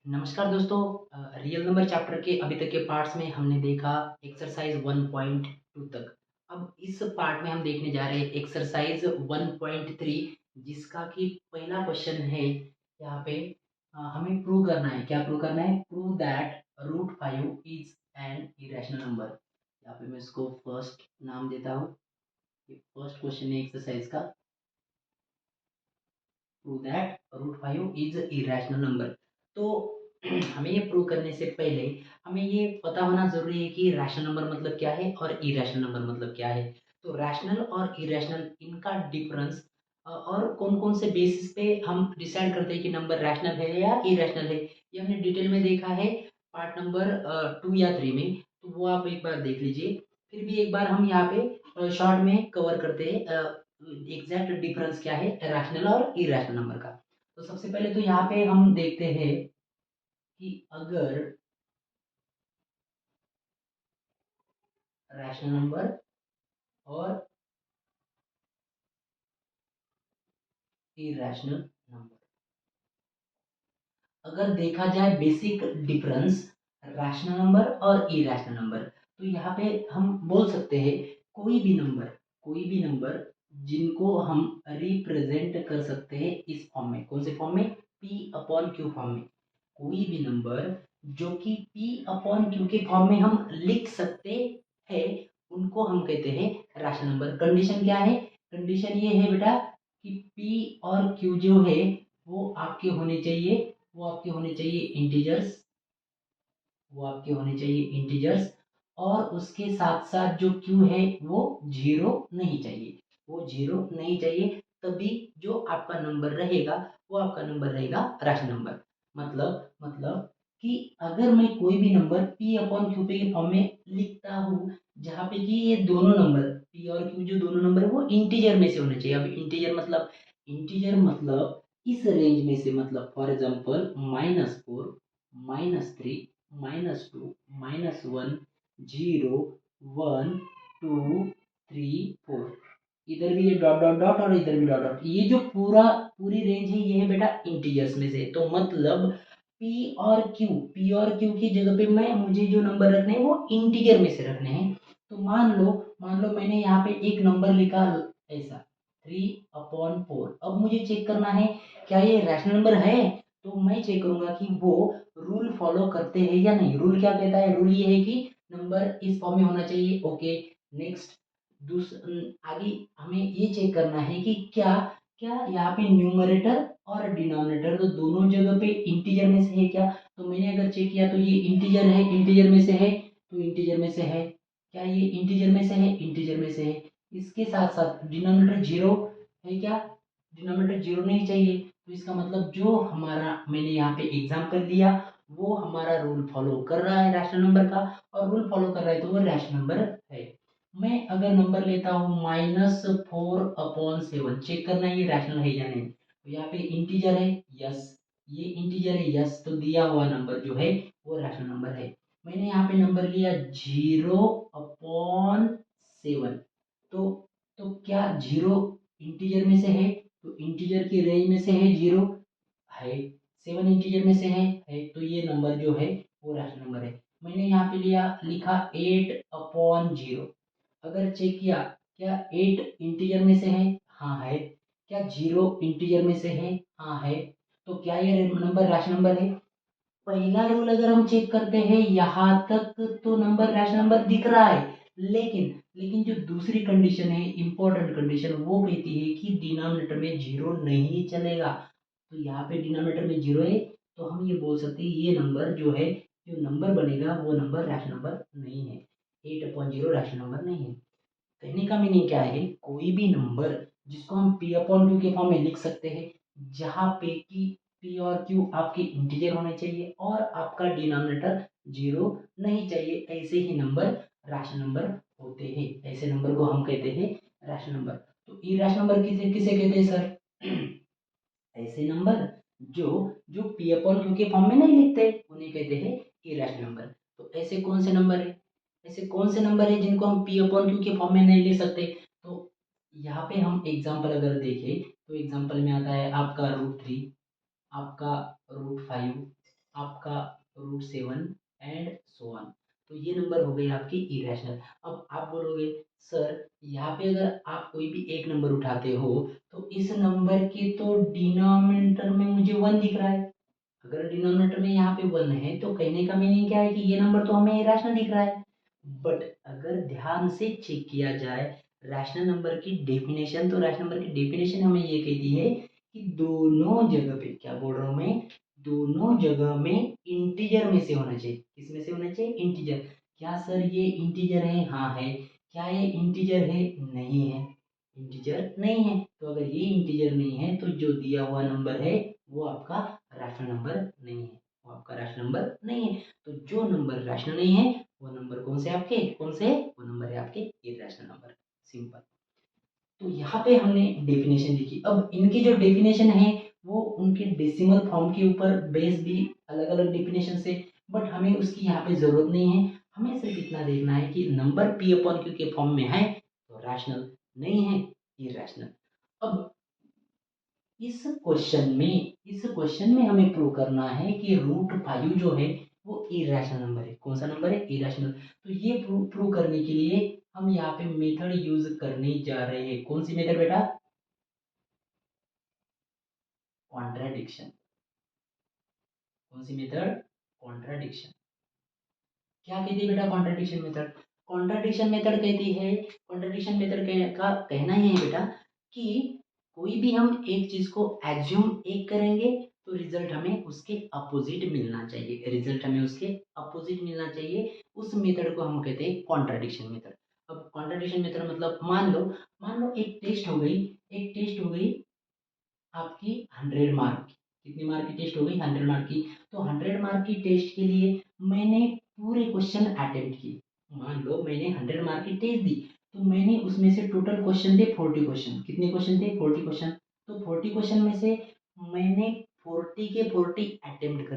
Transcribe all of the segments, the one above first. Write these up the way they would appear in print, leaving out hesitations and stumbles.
नमस्कार दोस्तों। Real number chapter के अभी तक के पार्ट्स में हमने देखा एक्सरसाइज 1.2 तक। अब इस पार्ट में हम देखने जा रहे हैं एक्सरसाइज 1.3, जिसका कि पहला क्वेश्चन है यहाँ पे। हमें प्रूव करना है, क्या प्रूव करना है? Prove that root 5 is an irrational number. यहाँ पे मैं इसको फर्स्ट नाम देता हूँ। ये फर्स्ट क्वेश्चन है एक्सरसाइज का। Prove that root 5 is irrational number. तो हमें ये प्रूव करने से पहले हमें ये पता होना जरूरी है कि रैशनल नंबर मतलब क्या है और इरेशनल नंबर मतलब क्या है। तो रैशनल और इरेशनल इनका डिफरेंस और कौन कौन से बेसिस पे हम डिसाइड करते हैं कि नंबर रैशनल है या इरेशनल है, ये हमने डिटेल में देखा है पार्ट नंबर 2 या 3 में। तो वो आप एक बार देख लीजिए। फिर भी एक बार हम यहाँ पे शॉर्ट में कवर करते हैं एग्जैक्ट डिफरेंस क्या है रैशनल और इरेशनल नंबर का। तो सबसे पहले तो यहाँ पे हम देखते हैं कि अगर रैशनल नंबर और इरेशनल नंबर, अगर देखा जाए बेसिक डिफरेंस रैशनल नंबर और इरेशनल नंबर, तो यहाँ पे हम बोल सकते हैं कोई भी नंबर जिनको हम रिप्रेजेंट कर सकते हैं इस फॉर्म में। कौन से फॉर्म में? पी अपॉन क्यू फॉर्म में। कोई भी नंबर जो कि पी अपॉन क्यू के फॉर्म में हम लिख सकते हैं, उनको हम कहते हैं रैशनल नंबर। कंडीशन क्या है? कंडीशन ये है बेटा कि पी और क्यू जो है वो आपके होने चाहिए इंटीजर्स। और उसके साथ साथ जो क्यू है वो जीरो नहीं चाहिए। तभी जो आपका नंबर रहेगा वो आपका नंबर रहेगा रैशनल नंबर। मतलब कि अगर मैं कोई भी नंबर पी अपॉन क्यू पे के फॉर्म में लिखता हूँ, जहाँ पे कि ये दोनों नंबर पी और क्यू जो दोनों नंबर है वो इंटीजर में से होने चाहिए। अब इंटीजर मतलब इस रेंज में से, मतलब फॉर एग्जांपल -4, -3, -2, -1, 0, 1, 2, 3, 4। इधर भी ये डॉट डॉट डॉट और इधर भी डॉट डॉट, ये जो पूरी रेंज है ये है बेटा इंटीजर्स में से। तो मतलब पी और क्यू की जगह पे मुझे जो नंबर रखने हैं वो इंटीजर में से रखने हैं। तो मान लो मैंने यहाँ पे एक नंबर लिखा ऐसा 3/4। अब मुझे चेक करना है क्या ये रैशनल नंबर है। तो मैं चेक करूंगा कि वो रूल फॉलो करते हैं या नहीं। रूल क्या कहता है? रूल ये है कि नंबर इस फॉर्म में होना चाहिए। Okay, next. आगे हमें ये चेक करना है कि क्या क्या यहाँ पे न्यूमरेटर और डिनोमिनेटर तो दोनों जगह पे इंटीजर में से है क्या। तो मैंने अगर चेक किया तो ये इंटीजर में से है, तो इंटीजर में से है। क्या ये इंटीजर में से है? इंटीजर में से है। इसके साथ साथ डिनोमिनेटर जीरो है क्या? डिनोमिनेटर जीरो नहीं चाहिए। तो इसका मतलब जो हमारा मैंने यहाँ पे एग्जाम्पल लिया वो हमारा रूल फॉलो कर रहा है रैशनल नंबर का, और रूल फॉलो कर रहा है तो वो रैशनल नंबर है। मैं अगर नंबर लेता हूँ -4/7, चेक करना है ये रैशनल है या नहीं। तो यहाँ पे इंटीजर है, यस। ये इंटीजर है, यस। तो दिया हुआ नंबर जो है वो रैशनल नंबर है। मैंने यहाँ पे नंबर लिया 0/7। तो क्या जीरो इंटीजर में से है? तो इंटीजर की रेंज में से है जीरो, है। 7 इंटीजर में से है तो ये नंबर जो है वो रैशनल नंबर है। मैंने यहाँ पे लिखा 8/0। अगर चेक किया, क्या 8 इंटीजर में से है? हाँ है। क्या जीरो इंटीजर में से है? हाँ है। तो क्या ये नंबर रैशनल नंबर है? पहला रूल अगर हम चेक करते हैं यहाँ तक तो नंबर रैशनल नंबर दिख रहा है। लेकिन जो दूसरी कंडीशन है, इंपॉर्टेंट कंडीशन, वो कहती है कि डिनोमिनेटर में जीरो नहीं चलेगा। तो यहाँ पे डिनोमिनेटर में जीरो है, तो हम ये बोल सकते हैं ये नंबर जो है, जो नंबर बनेगा वो नंबर रैशनल नंबर नहीं है। 8/0 रैशनल नंबर नहीं है। कहने का मीनिंग क्या है? कोई भी नंबर जिसको हम पी अपॉन क्यू के फॉर्म में लिख सकते हैं, जहाँ पे कि पी और क्यू आपके इंटीजर होने चाहिए और आपका डिनोमिनेटर जीरो नहीं चाहिए, ऐसे ही नंबर रैशनल नंबर होते हैं। ऐसे नंबर को हम कहते हैं रैशनल नंबर। तो इरैशनल नंबर किसे किसे कहते हैं सर? ऐसे नंबर जो जो पी अपॉन क्यू के फॉर्म में नहीं लिखते उन्हें कहते हैं इरैशनल नंबर। तो ऐसे कौन से नंबर है जिनको हम पी अपॉन क्यू के फॉर्म में नहीं लिख सकते? तो यहाँ पे हम एग्जांपल अगर देखें तो एग्जांपल में आता है आपका √3, आपका √5, आपका √7 एंड सो ऑन। तो ये नंबर हो गए आपके इरेशनल। अब आप बोलोगे सर यहाँ पे अगर आप कोई भी एक नंबर उठाते हो तो इस नंबर के तो डिनोमिनेटर में मुझे 1 दिख रहा है। अगर डिनोमिनेटर में यहाँ पे 1 है तो कहने का मीनिंग क्या है कि ये नंबर तो हमें इरेशनल दिख रहा है। बट अगर ध्यान से चेक किया जाए रैशनल नंबर की डेफिनेशन, तो रैशनल नंबर की डेफिनेशन हमें ये कहती है कि दोनों जगह पे, क्या बोल रहा हूँ मैं, दोनों जगह में इंटीजर में से होना चाहिए। किस में से होना चाहिए? इंटीजर। क्या सर ये इंटीजर है? हाँ है। क्या ये इंटीजर है? नहीं है। इंटीजर नहीं है। तो अगर ये इंटीजर नहीं है तो जो दिया हुआ नंबर है वो आपका रैशनल नंबर नहीं है, वो आपका रैशनल नंबर नहीं है। तो जो नंबर रैशनल नहीं है वो नंबर कौन से आपके, कौन से, वो नंबर है आपके इरेशनल नंबर। सिंपल। तो यहाँ पे हमने डेफिनेशन लिखी। अब इनकी जो डेफिनेशन है वो उनके डेसिमल फॉर्म के ऊपर बेस भी अलग अलग डेफिनेशन से, बट हमें उसकी यहाँ पे जरूरत नहीं है। हमें सिर्फ इतना देखना है कि नंबर पी अपॉन क्यू के फॉर्म में है तो रैशनल, नहीं है इरेशनल। अब इस क्वेश्चन में हमें प्रूव करना है कि √5 जो है वो इरेशनल नंबर है। कौन सा नंबर है? इरेशनल। तो ये प्रूव करने के लिए हम यहाँ पे मेथड यूज करने जा रहे हैं। कौन सी मेथड बेटा? कॉन्ट्राडिक्शन। कौन सी मेथड? कॉन्ट्राडिक्शन। क्या कहती है बेटा कॉन्ट्राडिक्शन मेथड? कॉन्ट्राडिक्शन मेथड कहती है, कॉन्ट्राडिक्शन मेथड का कहना ये है बेटा कि कोई भी हम एक चीज को एज्यूम एक करेंगे तो रिजल्ट हमें उसके अपोजिट मिलना चाहिए, रिजल्ट हमें उसके अपोजिट मिलना चाहिए। उस मेथड को हम कहते हैं कॉन्ट्राडिक्शन मेथड। अब कॉन्ट्राडिक्शन मेथड मतलब मान लो एक टेस्ट हो गई, एक टेस्ट हो गई आपकी 100 मार्क की। कितनी मार्क की टेस्ट हो गई? 100 मार्क की। तो 100 मार्क की टेस्ट के लिए मैंने पूरे क्वेश्चन अटेम्प्ट किए। मान लो मैंने 100 मार्क की टेस्ट दी तो मैंने उसमें से टोटल क्वेश्चन थे 40 क्वेश्चन। कितने क्वेश्चन थे? 40 क्वेश्चन। तो 40 क्वेश्चन में से मैंने 40 के 40 अटेम्प्ट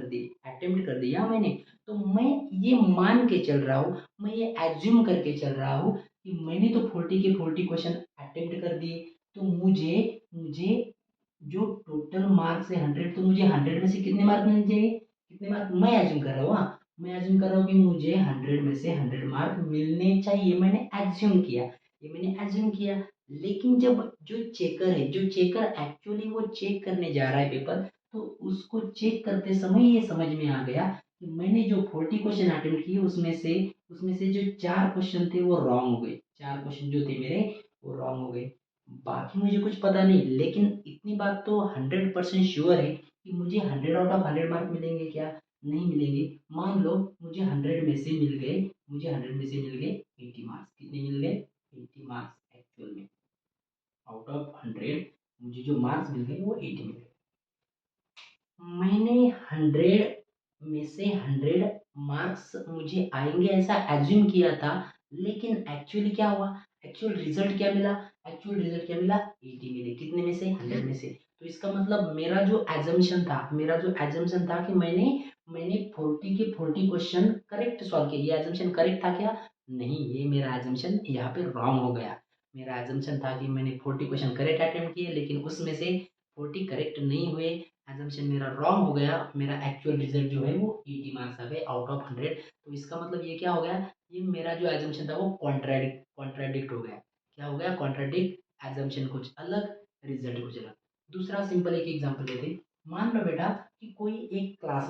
कर दिया मैंने। तो मैं ये मान के चल रहा हूँ, मैं ये एज्यूम करके चल रहा हूँ कि मैंने तो 40 के 40 क्वेश्चन अटेम्प्ट कर दिए, तो मुझे मुझे जो टोटल मार्क्स है 100, तो मुझे 100 में से कितने मार्क मिलने चाहिए? कितने मार्क मैं एज्यूम कर रहा हूँ? हाँ, मैं एज्यूम कर रहा हूँ कि मुझे 100 में से 100 मार्क मिलने चाहिए। मैंने एज्यूम किया, ये मैंने एज्यूम किया। लेकिन जब जो चेकर एक्चुअली वो चेक करने जा रहा है पेपर, तो उसको चेक करते समय ये समझ में आ गया कि मैंने जो 40 क्वेश्चन अटेम्प्ट किए उसमें से जो 4 क्वेश्चन थे वो रॉन्ग हो गए। 4 क्वेश्चन जो थे मेरे वो रॉन्ग हो गए। बाकी मुझे कुछ पता नहीं, लेकिन इतनी बात तो 100% श्योर है कि मुझे 100 आउट ऑफ 100 मार्क मिलेंगे क्या? नहीं मिलेंगे। मान लो मुझे 100 में से मिल गए 80 मार्क्स। कितने मिल गए? 80 मार्क्स एक्चुअल में। आउट ऑफ 100 मुझे जो मार्क्स मिल गए वो 80 मिल गए। मैंने 100 में से 100 मार्क्स मुझे आएंगे ऐसा एज्यूम किया था, लेकिन एक्चुअली क्या हुआ? एक्चुअल रिजल्ट क्या मिला? एक्चुअल रिजल्ट क्या मिला? 80 मिले। कितने में से? 100 में से। तो इसका मतलब मेरा जो एजम्पशन था कि मैंने मैंने 40 के 40 क्वेश्चन करेक्ट सॉल्व किए। ये एजम्पशन करेक्ट था क्या? नहीं, ये मेरा एजम्पशन यहाँ पे रॉन्ग हो गया। मेरा एजम्पशन था कि मैंने 40 क्वेश्चन करेक्ट अटेम्प्ट किए, लेकिन उसमें से 40 करेक्ट नहीं हुए। एजम्पशन मेरा रॉन्ग हो गया। मेरा एक्चुअल रिजल्ट जो है वो 80 मार्क्स आ गए आउट ऑफ 100। तो इसका मतलब ये क्या हो गया? ये मेरा जो एजम्पशन था वो कॉन्ट्राडिक्ट हो गया। क्या हो गया? कॉन्ट्राडिक्ट। एजम्पशन कुछ अलग, रिजल्ट कुछ अलग। दूसरा सिंपल एक एग्जांपल लेते हैं। मान लो बेटा कि कोई एक क्लास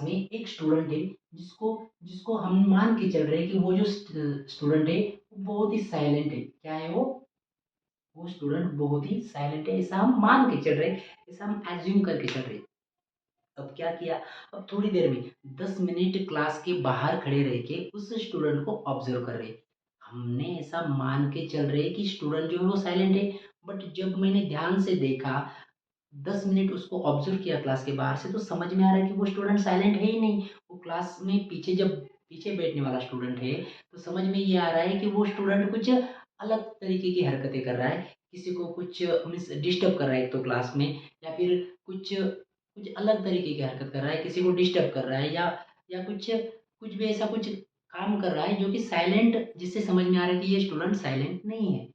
में एक स्टूडेंट है जिसको जिसको हम मान के चल रहे हैं कि वो जो स्टूडेंट है वो बहुत ही साइलेंट है। क्या है वो स्टूडेंट बहुत ही साइलेंट है, ऐसा हम मान के चल रहे हैं, ऐसा हम एज्यूम करके चल रहे हैं। अब क्या किया? अब थोड़ी देर में 10 मिनट क्लास के बाहर खड़े रह के उस स्टूडेंट को ऑब्जर्व कर रहे। हमने ऐसा मान के चल रहे कि स्टूडेंट जो है वो साइलेंट है, बट जब मैंने ध्यान से देखा, 10 मिनट उसको ऑब्जर्व किया क्लास के बाहर से, तो समझ में आ रहा है कि वो स्टूडेंट साइलेंट है ही नहीं। वो क्लास में पीछे, जब पीछे बैठने वाला स्टूडेंट है, तो समझ में ये आ रहा है कि वो स्टूडेंट कुछ अलग तरीके की हरकतें कर रहा है। किसी को कुछ मीन्स डिस्टर्ब कर रहा है एक तो क्लास में, या फिर कुछ कुछ अलग तरीके की हरकत कर रहा है, किसी को डिस्टर्ब कर रहा है, या कुछ कुछ भी ऐसा कुछ काम कर रहा है जो कि साइलेंट, जिससे समझ में आ रहा है कि ये स्टूडेंट साइलेंट नहीं है।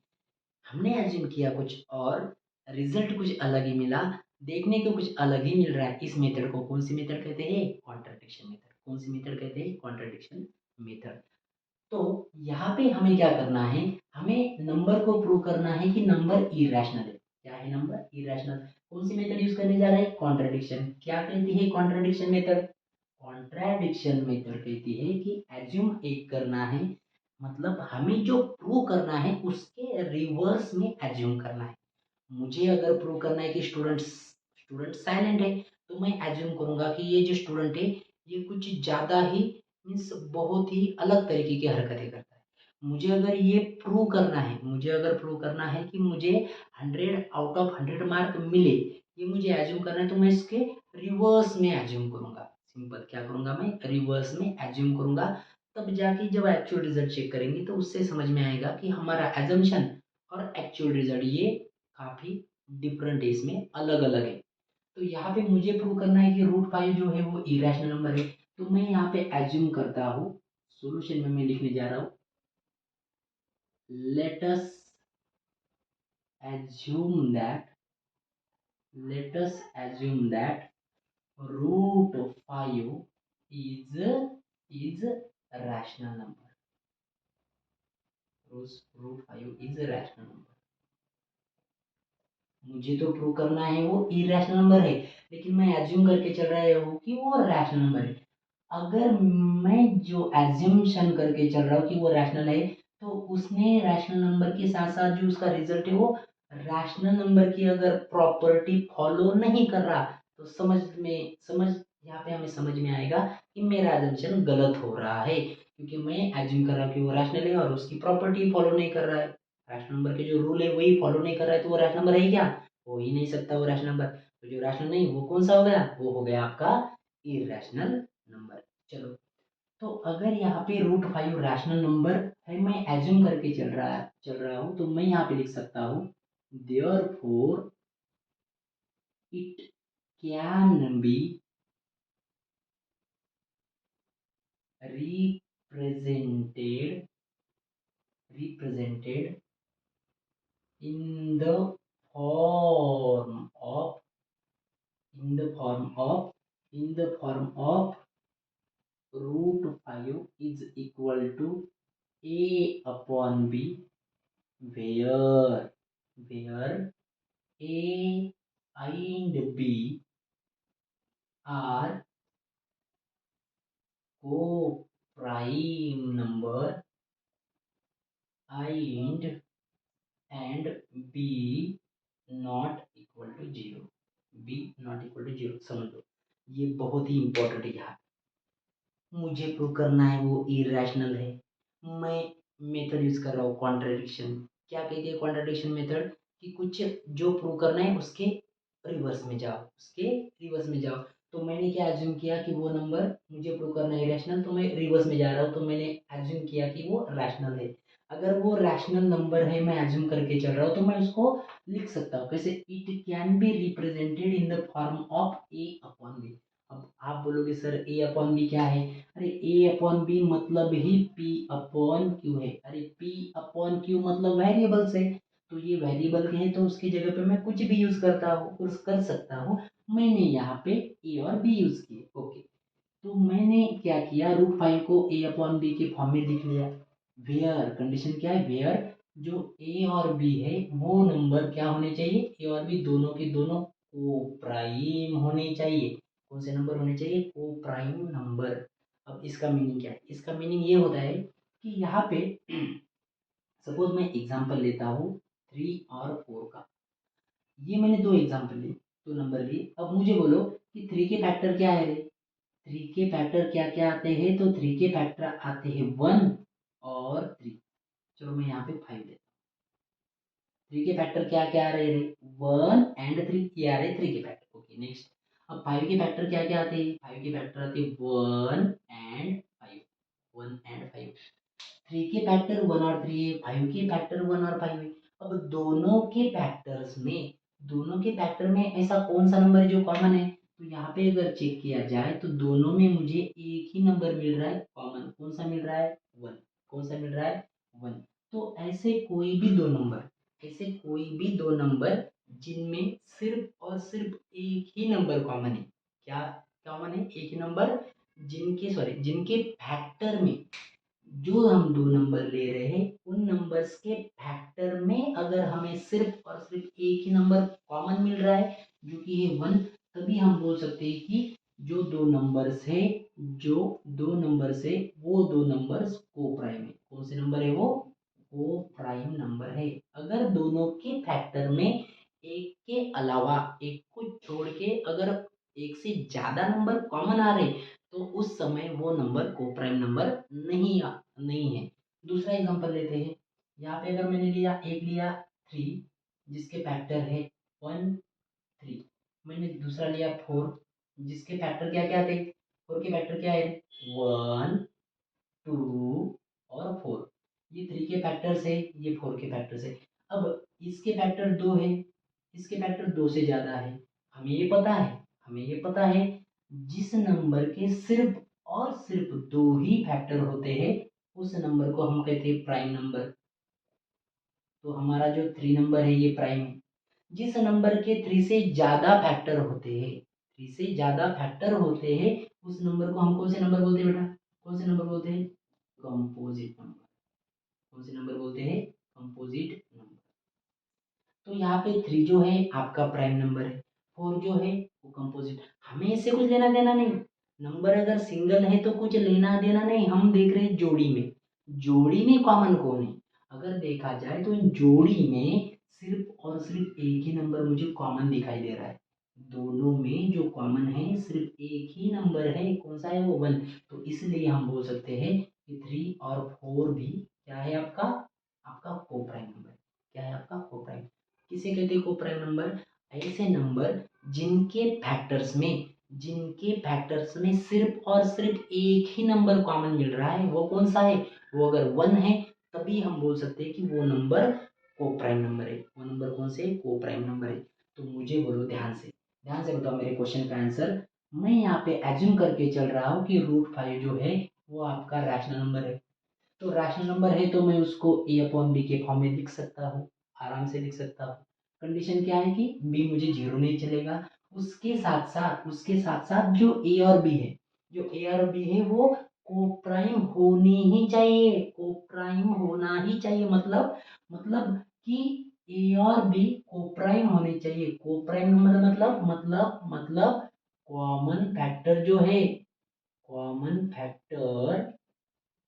हमने एज्यूम किया कुछ और, रिजल्ट कुछ अलग ही मिला। देखने को कुछ अलग ही मिल रहा है। इस मेथड को कौन सी मेथड कहते हैं? Contradiction method. कौन सी मेथड कहते हैं? Contradiction method. तो यहाँ पे हमें क्या करना है? हमें नंबर को प्रूव करना है कि नंबर इरेशनल है। क्या है? Number irrational. कौन सी मेथड यूज करने जा रहे हैं? कॉन्ट्रडिक्शन। क्या कहती है कॉन्ट्रडिक्शन मेथड? कॉन्ट्रडिक्शन मेथड कहती है कि एज्यूम एक करना है, मतलब हमें जो प्रूव करना है उसके रिवर्स में एज्यूम करना है। मुझे अगर प्रूव करना है कि स्टूडेंट स्टूडेंट साइलेंट है, तो मैं एज्यूम करूंगा कि ये जो स्टूडेंट है ये कुछ ज़्यादा ही मीन्स बहुत ही अलग तरीके की हरकतें करता है। मुझे अगर ये प्रूव करना है, मुझे अगर प्रूव करना है कि मुझे 100 आउट ऑफ 100 मार्क मिले, ये मुझे एज्यूम करना है, तो मैं इसके रिवर्स में एज्यूम करूंगा। सिंपल क्या करूंगा? मैं रिवर्स में एज्यूम करूंगा। तब जाके जब एक्चुअल रिजल्ट चेक करेंगे तो उससे समझ में आएगा कि हमारा एजम्पशन और एक्चुअल रिजल्ट ये काफ़ी डिफरेंट है, इसमें अलग अलग है। तो यहाँ पे मुझे प्रूव करना है कि रूट 5 जो है वो इरेशनल नंबर है। तो मैं यहाँ पे एज्यूम करता हूँ, सॉल्यूशन में मैं लिखने जा रहा हूँ, let us assume that let us assume that root 5 is a rational number. root 5 is a rational number. मुझे तो प्रूव करना है वो इरेशनल नंबर है, लेकिन मैं एज्यूम करके चल रहा हूँ कि वो रैशनल नंबर है। अगर मैं जो एज्यूमशन करके चल रहा हूँ कि वो रैशनल है, तो उसने रैशनल नंबर के साथ साथ जो उसका रिजल्ट है वो रैशनल नंबर की अगर प्रॉपर्टी फॉलो नहीं कर रहा, तो समझ यहाँ पे हमें समझ में आएगा कि मेरा एज्यूमशन गलत हो रहा है, क्योंकि मैं एज्यूम कर रहा हूँ कि वो रैशनल है और उसकी प्रॉपर्टी फॉलो नहीं कर रहा है। रैशनल नंबर के जो रूल है वही फॉलो नहीं कर रहा है, तो वो रैशनल नंबर है क्या? हो ही नहीं सकता वो रैशनल नंबर। तो जो रैशनल नहीं वो कौन सा हो गया? वो हो गया आपका इरेशनल नंबर। चलो, तो अगर यहाँ पे रूट 5 रैशनल नंबर है, मैं एज्यूम करके चल रहा हूँ, तो मैं यहाँ पे लिख सकता हूँ therefore it can be represented represented in the form of in the form of root 5 is equal to a upon b, where a and b are co-prime number and b not equal to 0। समझ लो, ये बहुत ही important है। यहाँ मुझे prove करना है वो irrational है, मैं मेथड यूज कर रहा हूँ कॉन्ट्रडिक्शन। क्या कहती है कॉन्ट्रडिक्शन मेथड? कि कुछ जो प्रूव करना है उसके रिवर्स में जाओ, तो मैंने क्या एज्यूम किया कि वो नंबर मुझे प्रूव करना है इरेशनल, तो मैं रिवर्स में जा रहा हूँ, तो मैंने एज्यूम किया कि वो रैशनल है। अगर वो रैशनल नंबर है, मैं एज्यूम करके चल रहा हूँ, तो मैं उसको लिख सकता हूँ कैसे? It can be represented in the form of A upon B. अब आप बोलोगे सर ए अपॉन बी क्या है? अरे ए अपॉन बी मतलब ही पी अपॉन क्यू है। अरे पी अपॉन क्यू मतलब वेरिएबल्स है, तो ये वेरिएबल के हैं, तो उसकी जगह पे मैं कुछ भी यूज करता हूँ, कर सकता हूँ। मैंने यहाँ पे ए और बी यूज किए। ओके, तो मैंने क्या किया? रूट 5 को ए अपॉन बी के फॉर्म में लिख लिया। वेयर कंडीशन क्या है? वेयर जो ए और बी है वो नंबर क्या होने चाहिए? ए और बी दोनों के दोनों को प्राइम होने चाहिए। कौन से नंबर होने चाहिए? को प्राइम नंबर। अब इसका मीनिंग क्या है? इसका मीनिंग ये होता है कि यहाँ पे सपोज मैं एग्जांपल लेता हूँ 3 और 4 का। ये मैंने दो एग्जांपल लिए, दो नंबर लिए। अब मुझे बोलो कि 3 के फैक्टर क्या है रे? 3 के फैक्टर क्या क्या आते हैं? तो 3 के फैक्टर आते हैं 1 और 3। चलो मैं यहाँ पे 5 लेता हूँ। 3 के फैक्टर क्या क्या आ रहे हैं? 1 और 3, ये आ रहे हैं 3 के फैक्टर। Okay, next. अब 5 के फैक्टर क्या क्या आते हैं? 5 के फैक्टर आते हैं 1 और 5। 3 के फैक्टर 1 और 3 है, 5 के फैक्टर 1 और 5 है। अब दोनों के फैक्टर में ऐसा कौन सा नंबर है जो कॉमन है? तो यहाँ पे अगर चेक किया जाए तो दोनों में मुझे एक ही नंबर मिल रहा है कॉमन। कौन सा मिल रहा है? 1। कौन सा मिल रहा है? 1। तो ऐसे कोई भी दो नंबर जिनमें सिर्फ और सिर्फ एक ही नंबर कॉमन है। क्या कॉमन है? एक ही नंबर, जिनके फैक्टर में, जो हम दो नंबर ले रहे हैं उन नंबर्स के फैक्टर में अगर हमें सिर्फ और सिर्फ एक ही नंबर कॉमन मिल रहा है जो कि है 1, तभी हम बोल सकते हैं कि जो दो नंबर्स है वो दो नंबर्स को प्राइम है। कौन से नंबर है वो? को प्राइम नंबर है। अगर दोनों के फैक्टर में एक के अलावा, एक को छोड़ के अगर एक से ज्यादा नंबर कॉमन आ रहे तो उस समय वो नंबर को प्राइम नंबर नहीं है। दूसरा एग्जांपल लेते हैं। यहाँ पे अगर मैंने लिया 3 जिसके फैक्टर है 1 3। मैंने दूसरा लिया 4 जिसके फैक्टर क्या क्या थे? 4 के फैक्टर क्या है? 1 2 और 4। ये 3 के फैक्टर्स है, ये 4 के फैक्टर्स है। अब इसके फैक्टर 2 है, इसके फैक्टर 2 से ज़्यादा है। हमें ये पता है जिस नंबर के सिर्फ और सिर्फ 2 ही फैक्टर होते हैं उस नंबर को हम कहते हैं प्राइम नंबर। तो हमारा जो 3 नंबर है ये प्राइम है। जिस नंबर के 3 से ज़्यादा फैक्टर होते हैं, 3 से ज़्यादा फैक्टर होते हैं उस नंबर को हम कौन से नंबर बोलते हैं बेटा? कौन से नंबर बोलते हैं? Composite number. कौन से नंबर बोलते हैं? Composite number. तो यहाँ पे 3 जो है आपका प्राइम नंबर है, 4 जो है वो कंपोजिट। हमें इससे कुछ लेना देना नहीं। नंबर अगर सिंगल है तो कुछ लेना देना नहीं, हम देख रहे हैं जोड़ी में कॉमन कौन है। अगर देखा जाए तो इन जोड़ी में सिर्फ और सिर्फ एक ही नंबर मुझे कॉमन दिखाई दे रहा है। दोनों में जो कॉमन है सिर्फ एक ही नंबर है। कौन सा है वो? 1। तो इसलिए हम बोल सकते हैं कि 3 और 4 भी क्या है आपका? आपका को प्राइम नंबर। क्या है आपका? को प्राइम। किसे कहते हैं को प्राइम नंबर? ऐसे नंबर जिनके फैक्टर्स में सिर्फ और सिर्फ एक ही नंबर कॉमन मिल रहा है। वो कौन सा है? वो अगर 1 है तभी हम बोल सकते हैं कि वो नंबर को प्राइम नंबर है। वो नंबर कौन से? को प्राइम नंबर है। तो मुझे बोलो ध्यान से बताओ मेरे क्वेश्चन का आंसर। मैं यहाँ पे एज्यूम करके चल रहा हूँ कि √5 जो है वो आपका रैशनल नंबर है। तो रैशनल नंबर है तो मैं उसको ए अपॉन बी के फॉर्म में लिख सकता हूँ, आराम से लिख सकता हूँ। कंडीशन क्या है कि बी मुझे जीरो नहीं चलेगा। उसके साथ साथ जो ए और बी है वो को प्राइम होनी ही चाहिए, को प्राइम होना ही चाहिए। मतलब कि ए और बी को प्राइम होने चाहिए। को प्राइम नंबर मतलब कॉमन फैक्टर जो है, कॉमन फैक्टर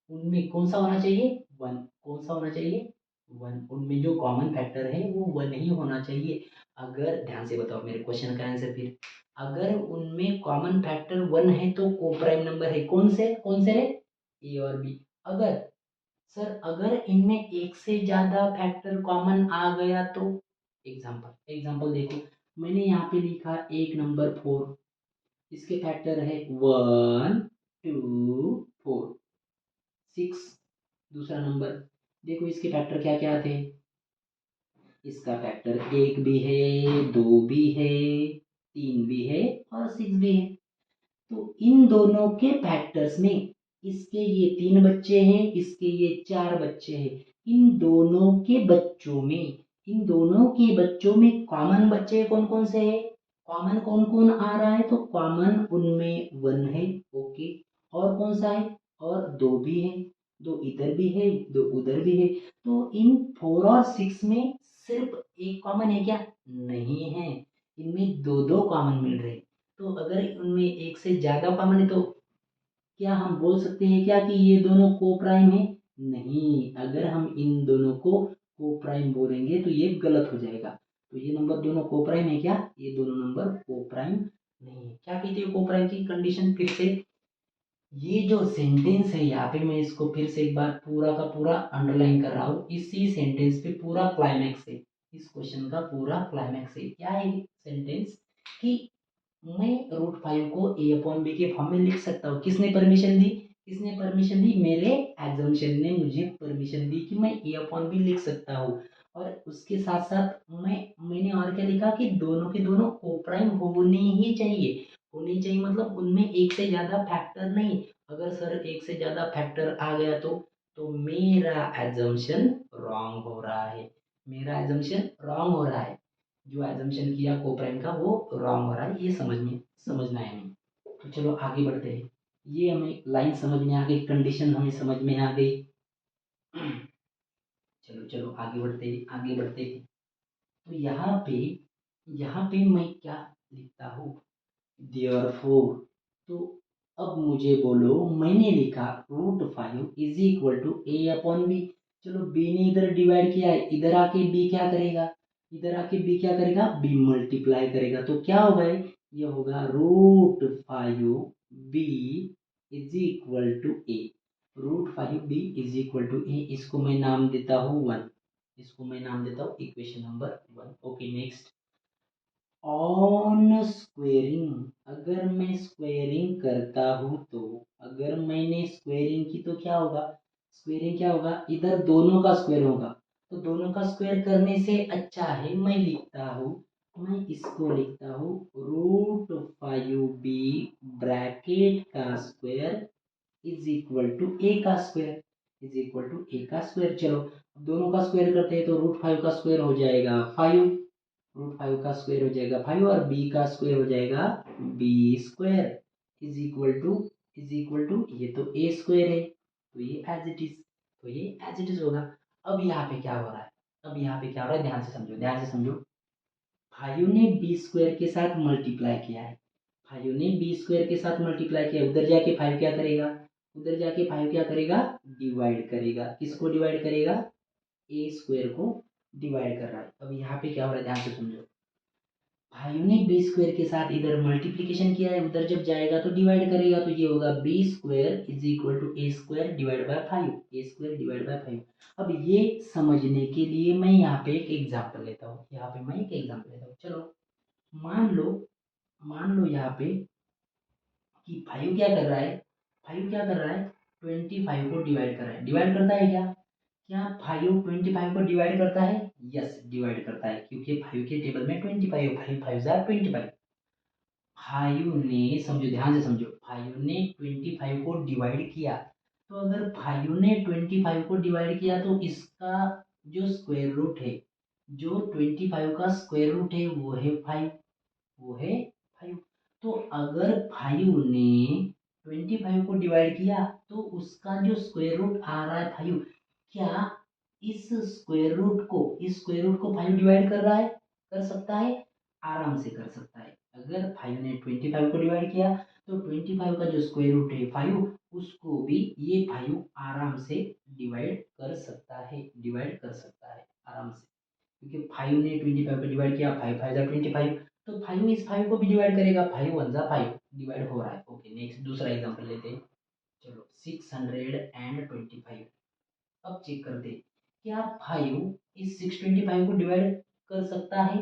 उनमें कौन सा होना चाहिए? 1। कौन सा होना चाहिए? 1। उनमें जो कॉमन फैक्टर है वो 1 ही होना चाहिए। अगर ध्यान से बताओ मेरे क्वेश्चन का आंसर फिर। अगर उनमें कॉमन फैक्टर 1 है तो को प्राइम नंबर है। कौन से है? ए और बी। अगर इनमें एक से ज्यादा फैक्टर कॉमन आ गया तो एग्जाम्पल देखो। मैंने यहाँ पे लिखा एक नंबर 4, इसके फैक्टर है 1 2 4। 6 दूसरा नंबर, देखो इसके फैक्टर क्या क्या थे। इसका फैक्टर एक भी है, दो भी है, तीन भी है और 6 भी है। तो इन दोनों के फैक्टर्स में इसके ये 3 बच्चे हैं, इसके ये 4 बच्चे हैं। इन दोनों के बच्चों में कॉमन बच्चे कौन कौन से हैं? कॉमन कौन कौन आ रहा है? तो कॉमन उनमें 1 है। ओके। और कौन सा है? और 2 भी है। 2 इधर भी है, 2 उधर भी है। तो इन 4 और 6 में सिर्फ एक कॉमन है क्या? नहीं है। इनमें दो दो कॉमन मिल रहे हैं। तो अगर उनमें एक से ज्यादा कॉमन है तो क्या हम बोल सकते हैं क्या कि ये दोनों को प्राइम है? नहीं। अगर हम इन दोनों को प्राइम बोलेंगे तो ये गलत हो जाएगा। तो ये नंबर दोनों को प्राइम है क्या? ये दोनों नंबर को प्राइम नहीं है। क्या कहते हैं को प्राइम की कंडीशन? फिर से ये जो सेंटेंस है यहाँ पे मैं इसको फिर से एक बार पूरा का पूरा अंडरलाइन कर रहा हूँ। इसी सेंटेंस पे पूरा क्लाइमैक्स है, इस क्वेश्चन का पूरा क्लाइमैक्स है। क्या है सेंटेंस? कि मैं √5 को ए अपॉन बी के फॉर्म में लिख सकता हूँ। किसने परमिशन दी? मेरे एग्जाम्शन ने मुझे परमिशन दी कि मैं ए अपॉन बी लिख सकता हूँ। और उसके साथ साथ मैंने और क्या लिखा कि दोनों के दोनों को प्राइम होनी चाहिए मतलब उनमें एक से ज्यादा फैक्टर नहीं। अगर सर एक से ज्यादा फैक्टर आ गया तो मेरा एजम्पशन रॉन्ग हो रहा है। जो एजम्पशन किया कोप्राइम का वो रॉन्ग हो रहा है, ये समझना है हमें। तो चलो आगे बढ़ते हैं। ये हमें लाइन समझ में आ गई, कंडीशन हमें समझ में आ गई। चलो चलो आगे बढ़ते हैं। तो यहाँ पे मैं क्या लिखता हूँ, देयरफॉर। तो अब मुझे बोलो, मैंने लिखा √5 = a/b। चलो b ने इधर डिवाइड किया है, इधर आके b क्या करेगा, b मल्टीप्लाई करेगा। तो क्या होगा, ये होगा √5b = a। √5b = a, इसको मैं नाम देता हूँ 1, equation number 1। Okay next, on squaring. अगर मैं स्क्वेयरिंग करता हूँ तो, अगर मैंने स्क्वेयरिंग की तो क्या होगा, इधर दोनों का स्क्वायर होगा। तो दोनों का स्क्वायर करने से अच्छा है मैं इसको लिखता हूँ √5b ब्रैकेट का square is equal to a का स्क्वायर। चलो दोनों का स्क्वायर करते हैं, तो √5 का स्क्वायर हो जाएगा 5, √5 का स्क्वायर हो जाएगा 5, और b का स्क्वायर हो जाएगा b² इज इक्वल टू ये तो a स्क्वायर है, तो ये एज इट इज होगा। अब यहाँ पे क्या हो रहा है, ध्यान से समझो। 5 ने b² के साथ मल्टीप्लाई किया है, उधर जाके 5 क्या करेगा, डिवाइड करेगा। किसको डिवाइड करेगा, a² को डिवाइड कर रहा है। अब यहाँ पे क्या हो रहा है, ध्यान से समझो। 5 ने b² के साथ इधर मल्टीप्लीकेशन किया है, उधर जब जाएगा तो डिवाइड करेगा। तो ये होगा b² is equal to a² divide by 5। अब ये समझने के लिए मैं यहाँ पे एक एग्जांपल लेता हूँ, चलो मान लो यहाँ पे कि 5 क्या कर रहा है, 25 को डिवाइड कर रहा है। डिवाइड करता है क्या, 5 25 को डिवाइड करता है, यस डिवाइड करता है, क्योंकि 5 के टेबल में 25 है, 5 5 जार 25। 5 ने, समझो ध्यान से समझो, 5 ने 25 को डिवाइड किया। तो अगर 5 ने 25 को डिवाइड किया तो इसका जो स्क्वायर रूट है, जो 25 का स्क्वायर रूट है वो है 5, तो अगर 5 ने 25 को डिवाइड किया तो उसका जो स्क्वायर रूट आ रहा है 5, क्या इस स्क्वायर रूट को 5 डिवाइड कर रहा है, कर सकता है, आराम से कर सकता है। अगर 5 ने 25 को डिवाइड किया तो 25 का जो स्क्वायर रूट है 5, उसको भी ये 5 आराम से डिवाइड कर सकता है, आराम से। क्योंकि 5 ने 25 को डिवाइड किया, 5 5 जा 25, तो 5 इस 5 को भी डिवाइड करेगा, 5 1 जा 5, डिवाइड हो रहा है। ओके नेक्स्ट, दूसरा एग्जांपल लेते हैं। चलो 625। अब चेक करते हैं, क्या 5 इस 625 को डिवाइड कर सकता है,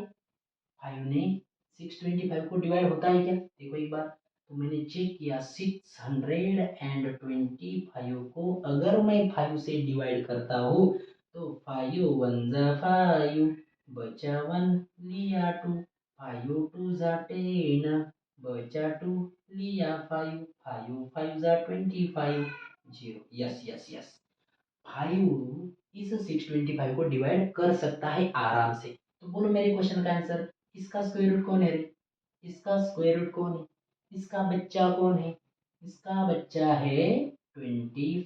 5 ने 625 को डिवाइड होता है क्या, देखो एक बार। तो मैंने चेक किया, 625 को अगर मैं 5 से डिवाइड करता हूँ तो 5 1 जा 5, बचा 1 लिया 2, 5 2 जा 10, बचा 2 लिया 5, 5 5 जा 25, 0। यस यस यस, 5 इस 625 को डिवाइड कर सकता है आराम से। तो बोलो मेरे क्वेश्चन का आंसर, इसका स्क्वायर रूट कौन है रे, इसका बच्चा कौन है, इसका बच्चा है 25,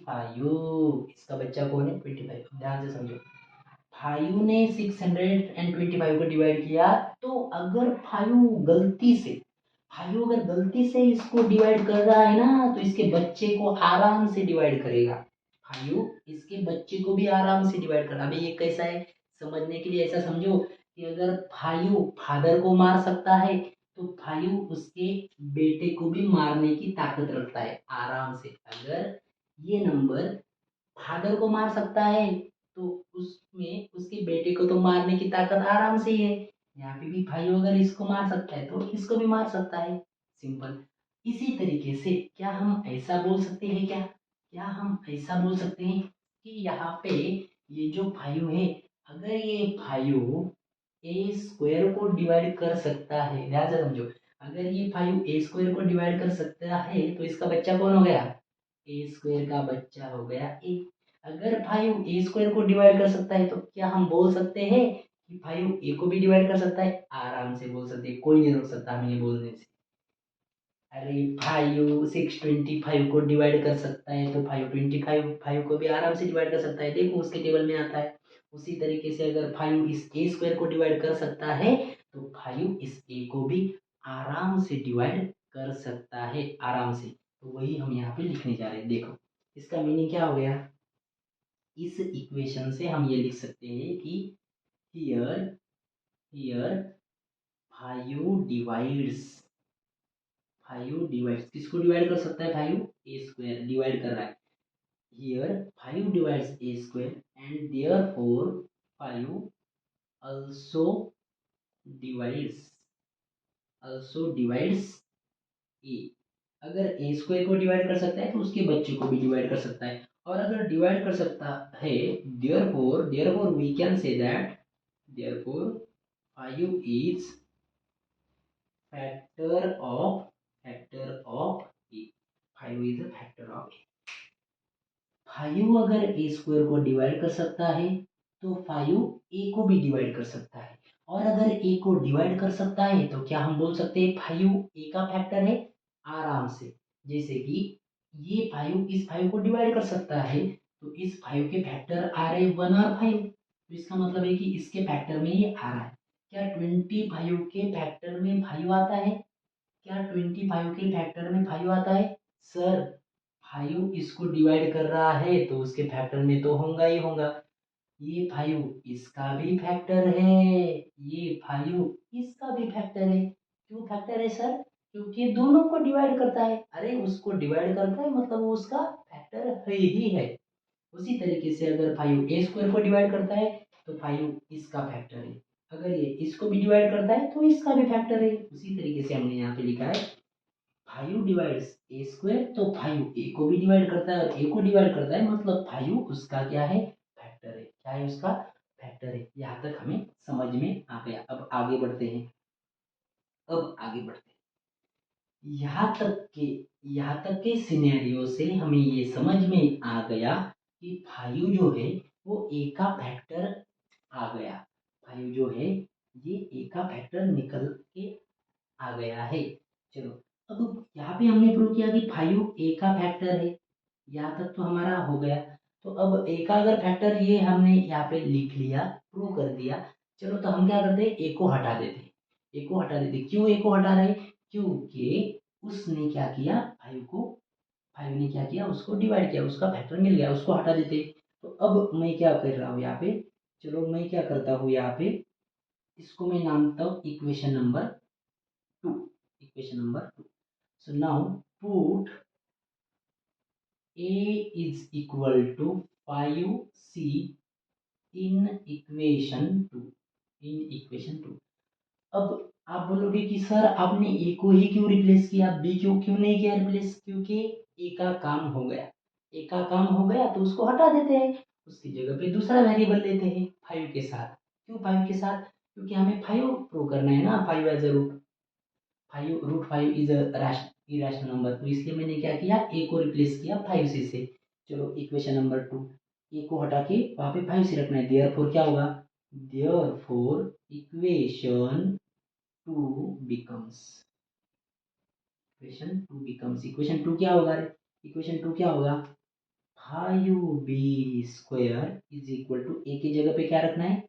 ध्यान से समझो। 5 ने 625 को डिवाइड किया, तो अगर 5 अगर गलती से इसको डिवाइड कर रहा है ना, तो इसके बच्चे को आराम से डिवाइड करेगा। 5 इसके बच्चे को भी आराम से डिवाइड करना। अभी ये कैसा है, समझने के लिए ऐसा समझो कि अगर 5 फादर को मार सकता है, तो 5 उसके बेटे को भी मारने की ताकत रखता है आराम से। अगर ये नंबर फादर को मार सकता है, तो उसमें उसके बेटे को तो मारने की ताकत आराम से ही है। यहाँ पे भी 5 अगर इसको मार सकता है तो इसको भी मार सकता है, सिंपल। इसी तरीके से क्या हम ऐसा बोल सकते हैं, कि यहाँ पे ये जो 5 है, अगर ये 5 a² को डिवाइड कर सकता है, ध्यान से समझो, अगर ये 5 a² को डिवाइड कर सकता है तो इसका बच्चा कौन हो गया, a² का बच्चा हो गया a। अगर 5 a² को डिवाइड कर सकता है तो क्या हम बोल सकते हैं कि 5 ए को भी डिवाइड कर सकता है, आराम से बोल सकते हैं, कोई नहीं रोक सकता हमें ये बोलने से। अरे 5 6 25 को डिवाइड कर सकता है तो 5 25 को भी आराम से डिवाइड कर सकता है, देखो उसके टेबल में आता है। उसी तरीके से अगर 5 इस ए स्क्वायर को डिवाइड कर सकता है तो 5 इस ए को भी आराम से डिवाइड कर सकता है, आराम से। तो वही हम यहाँ पे लिखने जा रहे हैं। देखो इसका मीनिंग क्या हो गया, इस इक्वेशन से हम ये लिख सकते हैं कि हियर हियर 5 डिवाइड्स किसको डिवाइड कर सकता है, 5 ए स्क्वायर डिवाइड कर रहा है। Here 5 divides A square and therefore 5 also divides divides ए। अगर ए स्क्वायर को डिवाइड कर सकता है तो उसके बच्चे को भी डिवाइड कर सकता है, और अगर डिवाइड कर सकता है therefore we can say that therefore 5 is factor of a. 5 is a factor of a. 5 अगर ए स्क्वायर को डिवाइड कर सकता है तो 5 ए को भी डिवाइड कर सकता है, और अगर ए को डिवाइड कर सकता है तो क्या हम बोल सकते हैं 5 ए का फैक्टर है, आराम से। जैसे कि ये 5 इस 5 को डिवाइड कर सकता है तो इस 5 के फैक्टर आ रहे 1 और 5, तो इसका मतलब है कि इसके फैक्टर में ये आ रहा है। क्या 25 के फैक्टर में 5 आता है, क्या 25 के फैक्टर में 5 आता है? सर 5 इसको डिवाइड कर रहा है तो उसके फैक्टर में तो होगा ही होगा। ये 5 इसका भी फैक्टर है, ये 5 इसका भी फैक्टर है। क्यों फैक्टर है सर? क्योंकि दोनों को डिवाइड करता है। अरे उसको डिवाइड करता है मतलब वो उसका फैक्टर है ही है। उसी तरीके से अगर 5 ए स्क्वायर को डिवाइड करता है तो 5 इसका फैक्टर है, अगर ये इसको भी डिवाइड करता है तो इसका भी फैक्टर है। उसी तरीके से हमने यहाँ पे लिखा है 5 डिवाइड्स ए स्क्वायर, तो 5 ए को भी डिवाइड करता है और ए को डिवाइड करता है मतलब 5 उसका क्या है, फैक्टर है। क्या है उसका, फैक्टर है। यहाँ तक हमें समझ में आ गया। अब आगे बढ़ते हैं, अब आगे बढ़ते हैं। यहाँ तक के सिनेरियो से हमें ये समझ में आ गया कि 5 जो है वो ए का फैक्टर आ गया। 5 जो है ये ए का फैक्टर निकल के आ गया है। चलो अब यहाँ पे हमने प्रूव किया कि 5 ए का फैक्टर है, यहाँ तक तो हमारा हो गया। तो अब ए का अगर फैक्टर ये हमने यहाँ पे लिख लिया, प्रूव कर दिया। चलो तो हम क्या करते हैं, ए को हटा देते, ए को हटा देते। क्यों ए को हटा रहे, क्योंकि उसने क्या किया, 5 ने क्या किया, उसको डिवाइड किया, उसका फैक्टर मिल गया, उसको हटा देते। तो अब मैं क्या कर रहा हूँ यहाँ पे, चलो मैं क्या करता हूँ यहाँ पे, इसको मैं नाम देता हूँ equation number 2। Equation number 2। So now put a is equal to 5c in equation 2। अब आप बोलोगे कि सर आपने ए को ही क्यों रिप्लेस किया, बी क्यों क्यों नहीं किया रिप्लेस, क्योंकि ए का काम हो गया। ए का काम हो गया तो उसको हटा देते हैं, उसकी जगह पे दूसरा वेरिएबल लेते हैं 5 के साथ। क्यों 5 के साथ, क्योंकि हमें 5 प्रूव करना है ना, 5 as a root, 5 is a irrational number, तो इसलिए मैंने क्या किया, ए को रिप्लेस किया 5 से। चलो इक्वेशन नंबर 2, ए को हटा के वहां पे 5 से रखना है, देयरफॉर क्या होगा, therefore equation 2 becomes equation two क्या होगा रे, इक्वेशन 2 क्या होगा, 5b² इज इक्वल टू, ए की जगह पे क्या रखना है,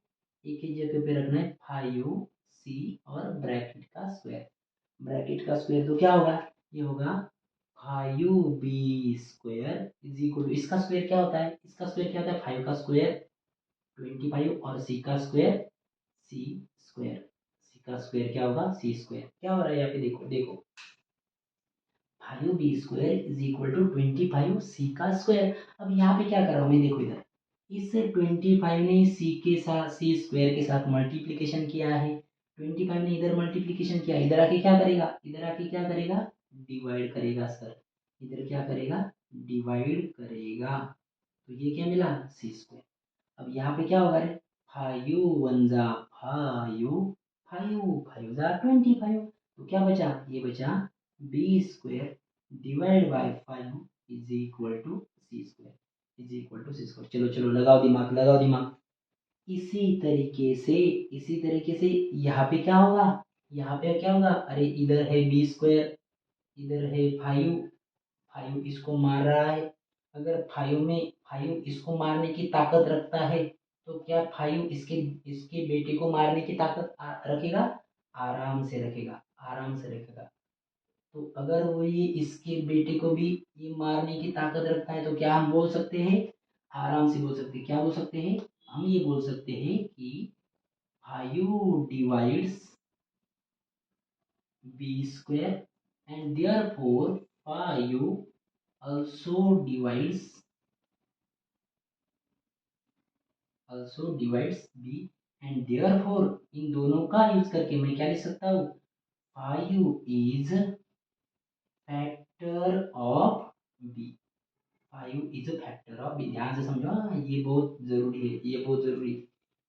ए की जगह पे रखना है 5c और ब्रैकेट का स्क्वायर तो क्या होगा, ये होगा 5b² इज इक्वल टू, इसका स्क्वायर क्या होता है, इसका स्क्वायर क्या होता है, 5 का स्क्वायर 25 और c का स्क्वायर सी का स्क्वायर क्या होगा, c²। क्या हो रहा है यहाँ पे, देखो देखो 5b² is equal to 25c²। अब यहाँ पे क्या कर रहा हूँ मैं, देखो इधर इस 25 ने सी के साथ c² के साथ मल्टीप्लीकेशन किया है, 25 ने इधर मल्टीप्लीकेशन किया, इधर आके क्या करेगा, इधर आके क्या करेगा, डिवाइड करेगा सर, इधर क्या करेगा, डिवाइड करेगा। तो ये क्या मिला, c²। अब यहाँ पे क्या होगा रे, 5 1 जा 5, 5 5 जा 25, तो क्या बचा, ये बचा b² divide by 5 is equal to c²। चलो चलो लगाओ दिमाग, लगाओ दिमाग। इसी तरीके से यहाँ पे क्या होगा, अरे इधर है बी स्क्वायर, इधर है फाइव, फाइव इसको मार रहा है। अगर फाइव इसको मारने की ताकत रखता है तो क्या फाइव इसके इसके बेटे को मारने की ताकत रखेगा? आराम से रखेगा, आराम से रखेगा। तो अगर वो ये इसके बेटे को भी ये मारने की ताकत रखता है तो क्या हम बोल सकते हैं? आराम से बोल सकते हैं। क्या बोल सकते हैं? हम ये बोल सकते हैं कि five divides B square and therefore five also divides b and therefore इन दोनों का यूज करके मैं क्या लिख सकता हूँ? Five is factor of b, five is a factor of B. ध्यान से समझो, हाँ, ये बहुत जरूरी है, ये बहुत जरूरी है।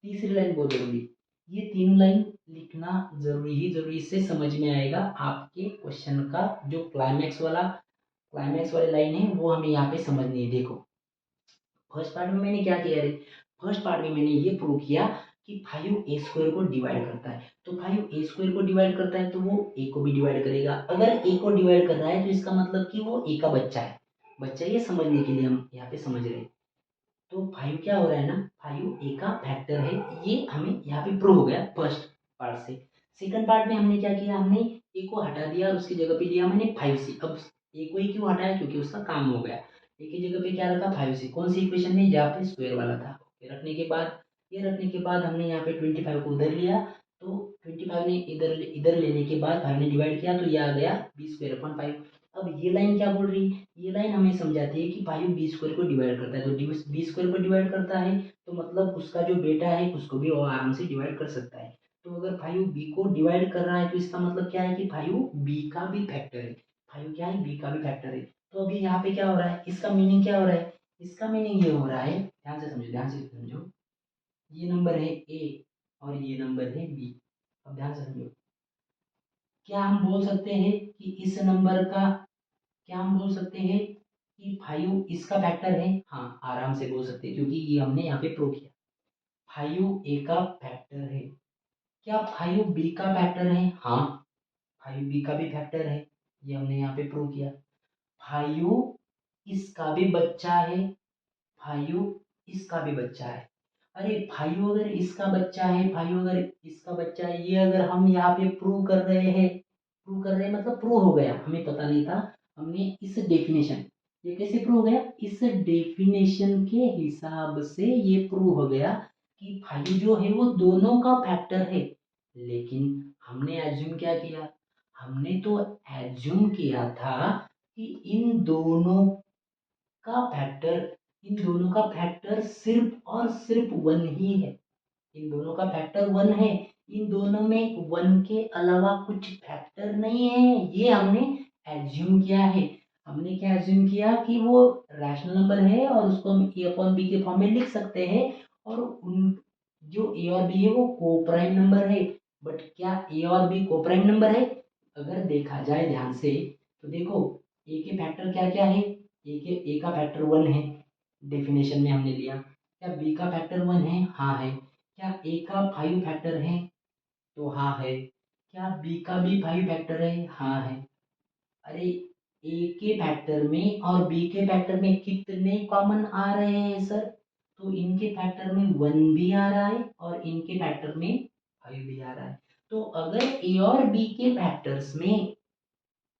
तीसरी लाइन बहुत जरूरी, ये तीनों लाइन लिखना जरूरी ही जरूरी। इससे समझ में आएगा आपके क्वेश्चन का जो क्लाइमैक्स वाली लाइन है वो हमें यहाँ पे समझनी है। देखो फर्स्ट पार्ट में मैंने क्या किया है, फर्स्ट पार्ट में मैंने ये प्रूव किया कि फाइव ए स्क्वायर को डिवाइड करता है। तो फाइव ए स्क्वायर को डिवाइड करता है तो वो ए को भी डिवाइड करेगा। अगर ए को डिवाइड कर रहा है तो इसका मतलब कि वो ए का बच्चा है। बच्चा ये समझने के लिए हम यहाँ पे समझ रहे हैं। तो फाइव क्या हो रहा है ना, फाइव ए का फैक्टर है, ये हमें यहाँ पे प्रूव हो गया फर्स्ट पार्ट से। सेकंड पार्ट में हमने क्या किया, हमने ए को हटा दिया और उसकी जगह पे लिया मैंने फाइव सी। अब ए को ही क्यों हटाया, क्योंकि उसका काम हो गया। ए की जगह पे क्या रखा, फाइव सी। कौन सी इक्वेशन में, जहाँ पे स्क्वायर वाला था। ये रखने के बाद हमने यहाँ पे 25 को उधर लिया। तो 25 ने इधर इधर लेने के बाद 5 ने डिवाइड किया तो ये आ गया बी स्क्वायर अपॉन 5। अब ये लाइन क्या बोल रही है, ये लाइन हमें समझाती है कि फाइव बी स्क्वायर को डिवाइड करता है। तो बी स्क्वायर को डिवाइड करता है तो मतलब उसका जो बेटा है उसको भी वो आराम से डिवाइड कर सकता है। तो अगर फाइव बी को डिवाइड कर रहा है तो इसका मतलब क्या है कि फाइव बी का भी फैक्टर है। फाइव क्या है, बी का भी फैक्टर है। तो अभी यहाँ पे क्या हो रहा है, इसका मीनिंग क्या हो रहा है, इसका मीनिंग ये हो रहा है, ध्यान से समझो, ध्यान से समझो। ये नंबर है ए और ये नंबर है बी। अब ध्यान से समझो, क्या हम बोल सकते हैं कि इस नंबर का, क्या हम बोल सकते हैं कि फाइव इसका फैक्टर है? हाँ आराम से बोल सकते हैं, क्योंकि ये हमने यहाँ पे प्रूव किया। फाइव ए का फैक्टर है। क्या फाइव बी का फैक्टर है? हाँ फाइव बी का भी फैक्टर है, ये हमने यहाँ पे प्रूव किया। फाइव इसका भी बच्चा है, फाइव इसका भी बच्चा है। अरे फाइव अगर इसका बच्चा है, फाइव अगर इसका बच्चा है, ये अगर हम यहाँ पे प्रूव कर रहे हैं मतलब प्रूव हो गया, हमें पता नहीं था। हमने इस डेफिनेशन, ये कैसे प्रूव हो गया, इस डेफिनेशन के हिसाब से ये प्रूव हो गया कि फाइव जो है वो दोनों का फैक्टर है। लेकिन हमने एज्यूम क्या किया, हमने तो एज्यूम किया था कि इन दोनों का फैक्टर सिर्फ और सिर्फ वन ही है। इन दोनों का फैक्टर वन है, इन दोनों में वन के अलावा कुछ फैक्टर नहीं है, ये हमने एज्यूम किया है। हमने क्या एज्यूम किया कि वो रैशनल नंबर है और उसको हम ए अपॉन बी के फॉर्म में लिख सकते हैं। और उन जो ए और बी है वो को प्राइम नंबर है। बट क्या ए और बी को प्राइम नंबर है? अगर देखा जाए ध्यान से तो देखो, ए के फैक्टर क्या क्या है, ए का फैक्टर वन है, डेफिनेशन में हमने लिया। क्या बी का फैक्टर वन है? हाँ है। क्या ए का फाइव फैक्टर है? तो हाँ है। क्या बी का भी फाइव फैक्टर है? हाँ है। अरे ए के फैक्टर में और बी के फैक्टर में कितने कॉमन आ रहे हैं सर? तो इनके फैक्टर में वन भी आ रहा है और इनके फैक्टर में फाइव भी आ रहा है। तो अगर ए और बी के फैक्टर्स में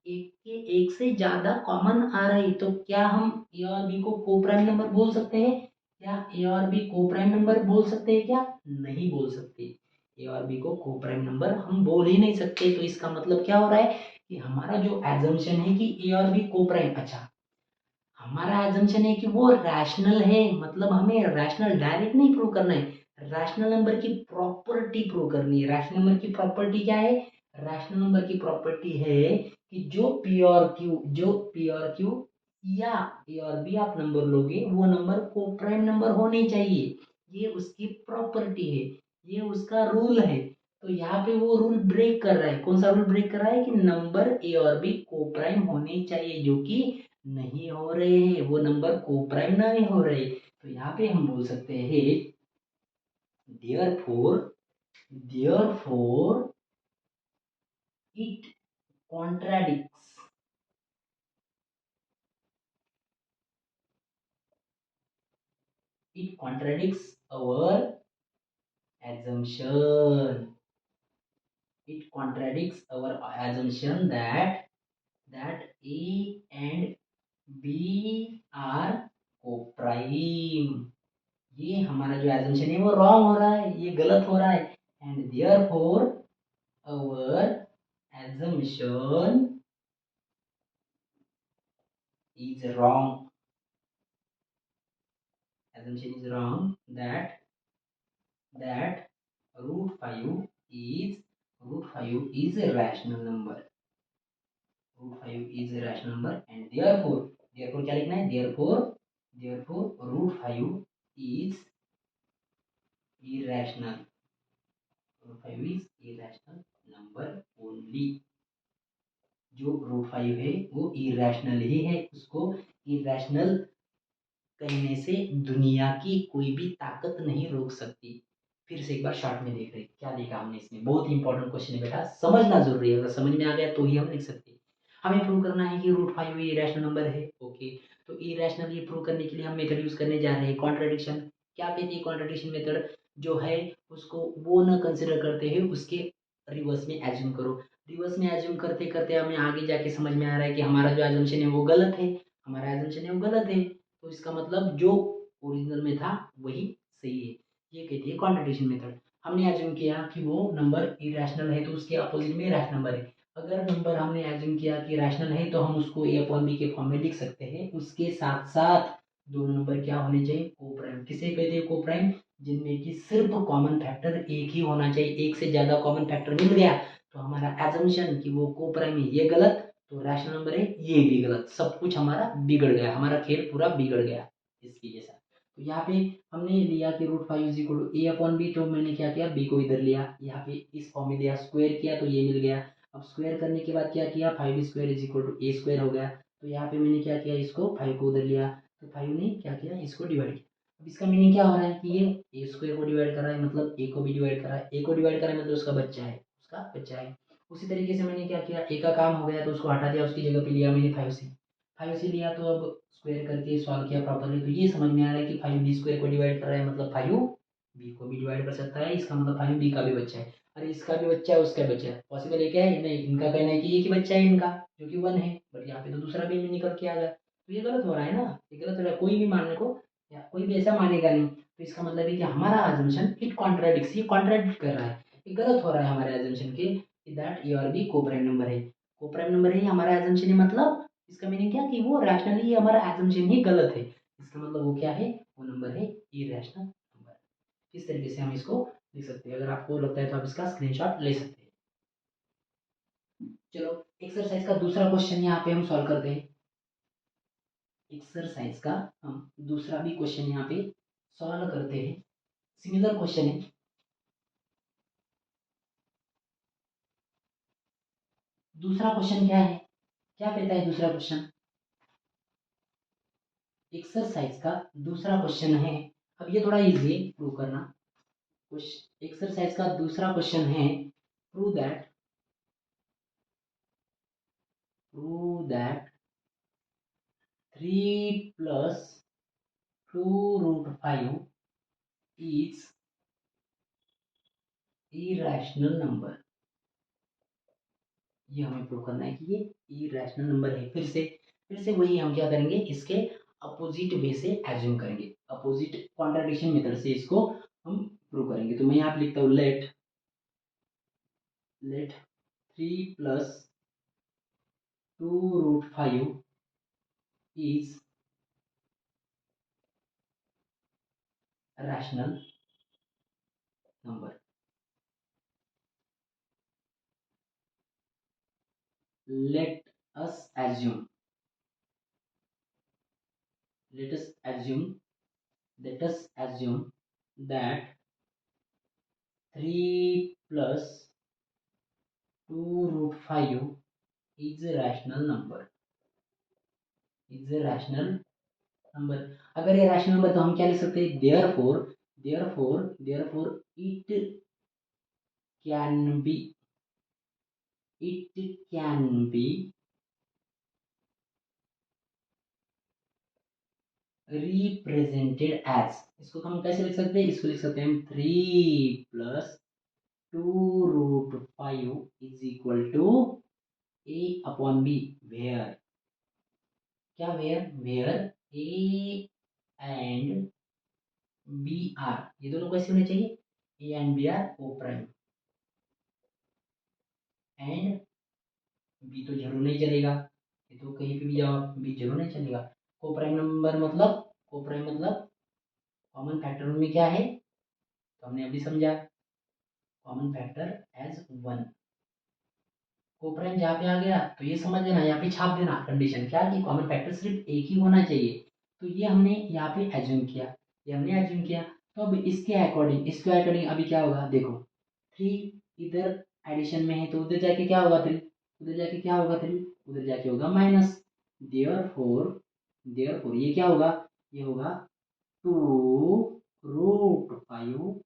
एक से ज्यादा कॉमन आ रही तो क्या हम ए और बी को को प्राइम नंबर बोल सकते हैं? क्या ए और बी को प्राइम नंबर बोल सकते हैं क्या? नहीं बोल सकते। ए और बी को को प्राइम नंबर हम बोल ही नहीं सकते। तो इसका मतलब क्या हो रहा है कि हमारा जो एजम्पशन है कि ए और बी को प्राइम, अच्छा हमारा एजम्पशन है कि वो रैशनल है, मतलब हमें रैशनल डायरेक्ट नहीं प्रूव करना है, रैशनल नंबर की प्रॉपर्टी प्रूव करनी है। रैशनल नंबर की प्रॉपर्टी क्या है? रैशनल नंबर की प्रॉपर्टी है कि जो पी और क्यू या ए और बी आप नंबर लोगे वो नंबर को प्राइम नंबर होने चाहिए। ये उसकी प्रॉपर्टी है, ये उसका रूल है। तो यहाँ पे वो रूल ब्रेक कर रहा है। कौन सा रूल ब्रेक कर रहा है? कि नंबर ए और बी को प्राइम होने चाहिए, जो कि नहीं हो रहे हैं, वो नंबर को प्राइम नहीं हो रहे। तो यहाँ पे हम बोल सकते हैं, therefore it contradicts our assumption. It contradicts our assumption that A and B are co-prime. ये हमारा जो assumption है वो wrong हो रहा है, ये गलत हो रहा है, and therefore our assumption is wrong. Assumption is wrong that root 5 is a rational number. Root 5 is a rational number, and therefore क्या लिखना है? Therefore root 5 is irrational. Root 5 is irrational number only. जो root 5 है वो irrational ही है, उसको irrational कहने से दुनिया की कोई भी ताकत नहीं रोक सकती। फिर से एक बार शॉर्ट में देख रहे क्या देखा हमने इसमें। बहुत इंपॉर्टेंट क्वेश्चन है बेटा, समझना जरूरी है, अगर समझ में आ गया तो ही हम लिख सकते हैं। हमें प्रूव करना है कि रूट 5 इरेशनल नंबर है। ओके, तो इरेशनल ये प्रूव करने के लिए हम मेथड यूज करने जा रहे हैं कॉन्ट्रडिक्शन। क्या कहती है कॉन्ट्रडिक्शन मेथड? जो है उसको वो न कंसिडर करते हैं, उसके रिवर्स में एज्यूम करो। रिवर्स में एज्यूम करते करते हमें आगे जाके समझ में आ रहा है कि हमारा जो एजम्पशन है वो गलत है, हमारा एजम्पशन है वो गलत है, तो इसका मतलब जो ओरिजिनल में था वही सही है। ये कहती है कॉन्ट्रडिक्शन मेथड। हमने एज्यूम किया कि वो नंबर इरेशनल है तो उसके अपोजिट में रैशनल नंबर है। अगर नंबर हमने एज्यूम किया कि रैशनल है तो हम उसको ए अपॉन बी के फॉर्म में लिख सकते हैं। उसके साथ साथ दोनों नंबर क्या होने चाहिए? को प्राइम। किसे कहते हैं को प्राइम? जिनमें कि सिर्फ कॉमन फैक्टर एक ही होना चाहिए। एक से ज्यादा कॉमन फैक्टर मिल गया तो हमारा एजम्पशन कि वो को प्राइम है ये गलत, तो रैशनल नंबर है ये भी गलत, सब कुछ हमारा बिगड़ गया, हमारा खेल पूरा बिगड़ गया इसकी जैसा। तो यहाँ पे हमने लिया कि root 5 is equal to A upon B, तो मैंने क्या किया? बी को इधर लिया, यहाँ पे इस फॉर्म में लिया, स्क्वायर किया तो ये मिल गया। अब स्क्वायर करने के बाद क्या किया? 5 square is equal to A square हो गया। तो यहाँ पे मैंने क्या किया? इसको 5 को उधर लिया, तो 5 ने क्या किया? इसको डिवाइड किया। अब इसका मीनिंग क्या हो रहा है कि ये ए स्क्वायर को डिवाइड कर रहा है, मतलब ए को भी डिवाइड कर रहा है। ए को डिवाइड कर रहा है मतलब उसका बच्चा है। उसी तरीके से मैंने क्या किया? ए का काम हो गया तो उसको हटा दिया, उसकी जगह पे लिया मैंने 5 से लिया, तो अब स्क्वायर करके सॉल्व किया प्रॉपरली, तो ये समझ में आ रहा है कि 5 बी स्क्वायर को डिवाइड कर रहा है, मतलब 5 बी को भी डिवाइड कर सकता है। इसका मतलब 5 बी का भी बच्चा है। अरे इसका भी बच्चा है उसका बच्चा है, पॉसिबल है क्या? है नहीं, इनका कहना है कि एक ही बच्चा है इनका जो कि 1 है, बट यहाँ पे तो दूसरा भी निकल के आ गया, तो ये गलत हो रहा है ना, ये गलत हो रहा है। कोई भी मानने को या कोई भी ऐसा मानेगा नहीं, तो इसका मतलब है कि हमारा अजम्पशन इट कॉन्ट्राडिक्स, ये कॉन्ट्राडिक्ट कर रहा है, ये गलत हो रहा है हमारे अजम्पशन के, दैट ए और बी को प्राइम नंबर है। को प्राइम नंबर है, हमारा एजम्पशन है, मतलब इसका मीनिंग क्या कि वो रैशनली हमारा एजम्पशन ही गलत है। इसका मतलब वो क्या है? वो नंबर है इरेशनल नंबर। इस तरीके से हम इसको लिख सकते हैं। अगर आपको लगता है तो आप इसका स्क्रीनशॉट ले सकते हैं। चलो एक्सरसाइज का दूसरा क्वेश्चन यहाँ पे हम सॉल्व करते हैं। एक्सरसाइज का हम दूसरा भी क्वेश्चन यहाँ पे सॉल्व करते हैं। सिमिलर क्वेश्चन है। दूसरा क्वेश्चन क्या है? क्या कहता है दूसरा क्वेश्चन? एक्सरसाइज का दूसरा क्वेश्चन है, अब ये थोड़ा इजी है प्रूव करना। एक्सरसाइज का दूसरा क्वेश्चन है, prove that 3 plus 2 root 5 is irrational number। ये हमें प्रूव करना है कि ये इरेशनल नंबर है। फिर से वही हम क्या करेंगे? इसके अपोजिट वे से एज्यूम करेंगे, अपोजिट कॉन्ट्रडिक्शन मेथड से इसको हम प्रूव करेंगे। तो मैं यहाँ पे लिखता हूँ late 3 plus 2 root 5 is rational number। let us assume let us assume that 3 plus 2 root 5 is a rational number। अगर ये रैशनल नंबर तो हम क्या लिख सकते हैं? Therefore therefore can be it can be represented as, इसको हम कैसे लिख सकते हैं, इसको लिख सकते हैं 3 + 2√5 is equal to a/b, where, क्या where a and b are, ये दोनों कैसे होने चाहिए, ए एंड बी आर ओ प्राइम, एंड बी तो जरूर नहीं चलेगा, ये तो कहीं पे भी जाओ बी जरूर नहीं चलेगा। को प्राइम नंबर मतलब, को प्राइम मतलब कॉमन फैक्टर में क्या है, तो हमने अभी समझा, कॉमन फैक्टर एज 1। को प्राइम जहाँ पे आ गया तो ये समझ लेना, यहाँ पे छाप देना कंडीशन क्या कि कॉमन फैक्टर सिर्फ एक ही होना चाहिए, तो ये हमने यहाँ पे एज्यूम किया, ये हमने एज्यूम किया। तो अब इसके अकॉर्डिंग अभी क्या होगा देखो, 3 इधर एडिशन में है तो उधर जाके क्या होगा 3, उधर जाके क्या होगा 3, उधर जाके होगा माइनस, देयरफॉर ये क्या होगा, ये होगा 2√5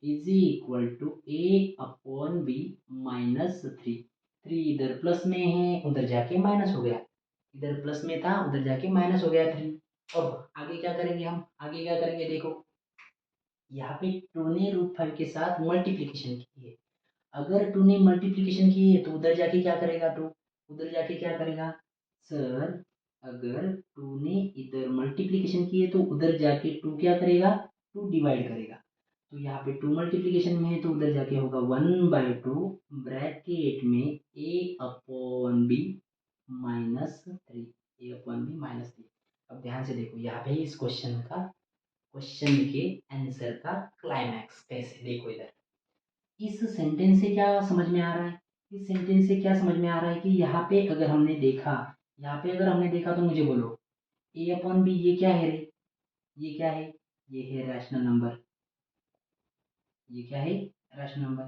इज इक्वल टू a/b -3। 3 इधर प्लस में है उधर जाके माइनस हो गया, इधर प्लस में था उधर जाके माइनस हो गया 3। अब आगे क्या करेंगे हम, आगे क्या करेंगे देखो, यहाँ पे 2 ने √5 के साथ मल्टीप्लीकेशन की है, अगर 2 ने मल्टीप्लीकेशन की है तो उधर जाके क्या करेगा 2, उधर जाके क्या करेगा सर, अगर 2 ने इधर मल्टीप्लीकेशन की है तो उधर जाके 2 क्या करेगा, 2 डिवाइड करेगा, तो यहाँ पे 2 मल्टीप्लीकेशन में है तो उधर जाके होगा 1/2 ब्रैकेट में a/b -3, a/b -3। अब ध्यान से देखो यहाँ पे इस क्वेश्चन के आंसर का क्लाइमैक्स कैसे, देखो इधर इस सेंटेंस से क्या समझ में आ रहा है, इस सेंटेंस से क्या समझ में आ रहा है कि यहाँ पे अगर हमने देखा, यहाँ पे अगर हमने देखा तो मुझे बोलो a/b ये क्या है रे, ये क्या है, ये है रैशनल नंबर, ये क्या है रैशनल नंबर,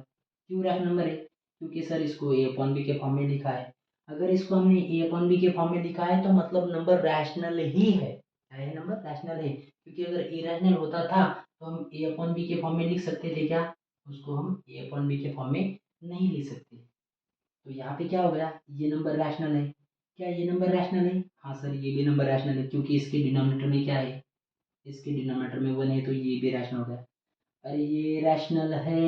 क्यों रैशनल नंबर है, क्योंकि सर इसको a/b के फॉर्म में लिखा है, अगर इसको हमने a/b के फॉर्म में लिखा है तो मतलब नंबर रैशनल ही है, क्या है नंबर रैशनल है, क्योंकि अगर इरेशनल होता था तो हम a/b के फॉर्म में लिख सकते थे क्या, उसको हम a/b के फॉर्म में नहीं लिख सकते, तो यहाँ पे क्या हो गया, ये नंबर रैशनल है, क्या ये नंबर रैशनल है, हाँ सर ये भी नंबर रैशनल है, क्योंकि इसके डिनोमिनेटर में क्या है, इसके डिनोमिनेटर में 1 है तो ये भी रैशनल हो गया, अरे ये रैशनल है,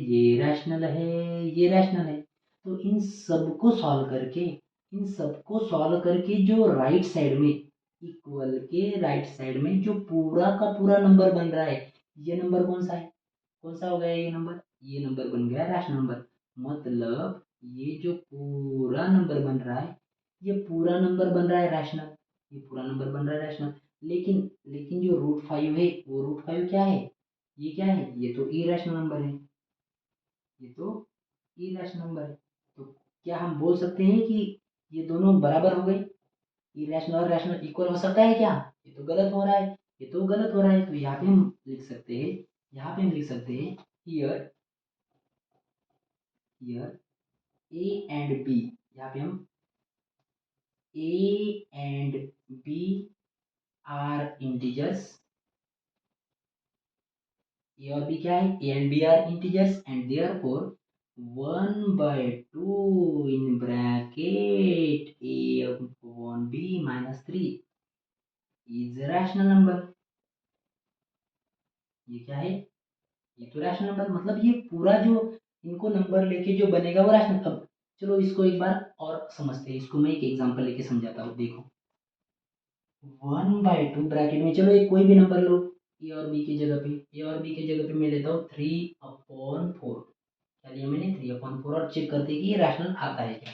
ये रैशनल है, ये रैशनल है, तो इन सबको सॉल्व करके जो राइट साइड में, इक्वल के राइट साइड में जो पूरा का पूरा नंबर बन रहा है, ये नंबर कौन सा है, कौन सा हो गया ये नंबर बन गया रैशनल नंबर, मतलब ये जो पूरा नंबर बन रहा है, ये पूरा नंबर बन रहा है रैशनल, ये पूरा नंबर बन रहा है रैशनल, लेकिन लेकिन जो √5 है वो √5 क्या है, ये क्या है, ये तो इरेशनल नंबर है, ये तो इरेशनल नंबर है, तो क्या हम बोल सकते हैं कि ये दोनों बराबर हो गए, इरेशनल और रैशनल इक्वल हो सकता है क्या, ये तो गलत हो रहा है, ये तो गलत हो रहा है, तो यहाँ पे हम लिख सकते हैं, यहाँ पे हम लिख सकते हैं here here a and b, यहाँ पे हम a and b are integers, a और बी क्या है, a and b are integers and therefore 1/2 in bracket a/b -3 is rational number, ये क्या है, ये तो रैशनल नंबर, मतलब ये पूरा जो इनको नंबर लेके जो बनेगा वो रैशनल। अब चलो इसको एक बार और समझते हैं, इसको मैं एक एग्जांपल लेके समझाता हूँ, देखो 1/2 ब्रैकेट में, चलो एक कोई भी नंबर लो, ए और बी की जगह पे, ए और बी की जगह पे मैं लेता हूँ 3/4, क्या लिया मैंने 3/4, और चेक करते कि ये रैशनल आता है क्या,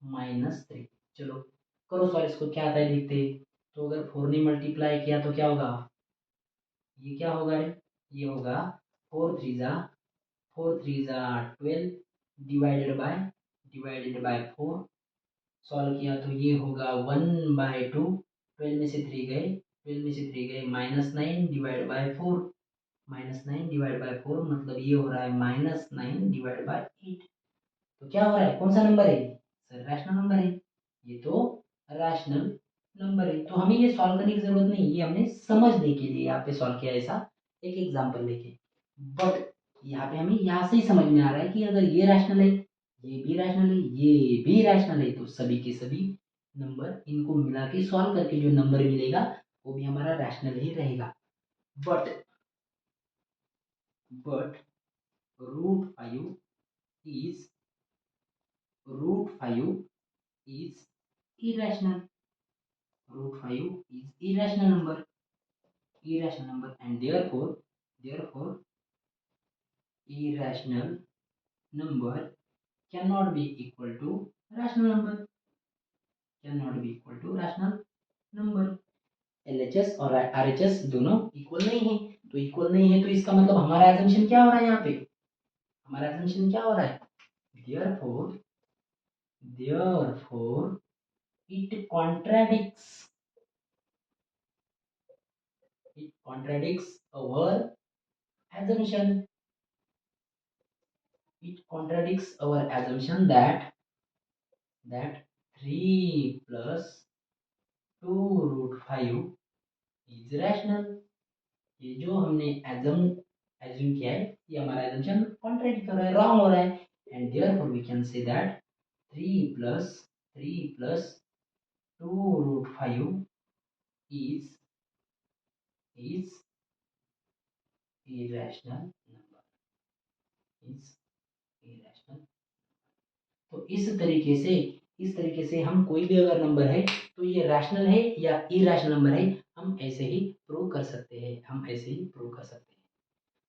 -3, चलो करो सॉल्व, इसको क्या आता है देखते हैं, तो अगर 4 ने मल्टीप्लाई किया तो क्या होगा, ये क्या होगा रे, ये होगा 4 3 ज़ा 12 डिवाइडेड बाय 4, सॉल्व किया तो ये होगा 1/2, 12 में से 3 गए -9 डिवाइड बाय 4, -9 डिवाइड बाय 4 मतलब ये हो रहा है -9 डिवाइड बाय 8, तो क्या हो रहा है, कौन सा नंबर है सर, रैशनल नंबर है, ये तो रैशनल नंबर है, तो हमें ये सॉल्व करने की जरूरत नहीं, ये हमने समझने के लिए यहाँ पे सॉल्व किया ऐसा एक एग्जांपल लेके। बट यहाँ पे हमें यहाँ से ही समझ में आ रहा है कि अगर ये रैशनल है, ये भी रैशनल है, ये भी रैशनल है, तो सभी के सभी नंबर इनको मिला के सॉल्व करके जो नंबर मिलेगा वो भी हमारा रैशनल ही रहेगा। But √5 is √5 is irrational. √5 is irrational number, and therefore irrational number cannot be equal to rational number. Cannot be equal to rational number. LHS और RHS दोनों इक्वल नहीं है, तो इक्वल नहीं है तो इसका मतलब हमारा एजम्पशन क्या हो रहा है यहाँ पे, हमारा एजम्पशन क्या हो रहा है, therefore it contradicts our assumption. It contradicts our assumption that 3 plus 2√5 is rational. ये जो हमने एज्यूम किया है ये हमारा एजम्पशन कॉन्ट्रैक्ट कर रहा है, रॉन्ग हो रहा है, and therefore we can say that 3 plus 2√5 is irrational number, is irrational. तो इस तरीके से हम कोई भी अगर नंबर है तो ये रैशनल है या इरेशनल नंबर है, हम ऐसे ही प्रूव कर सकते हैं।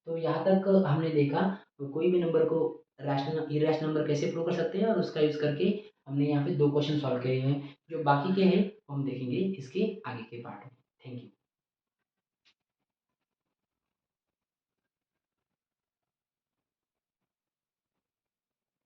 तो यहाँ तक हमने देखा तो कोई भी नंबर को रैशनल इरेशनल नंबर कैसे प्रूव कर सकते हैं, और उसका यूज करके हमने यहाँ पे 2 क्वेश्चन सॉल्व किए हैं। जो बाकी के हैं हम देखेंगे इसके आगे के पार्ट में। Thank you.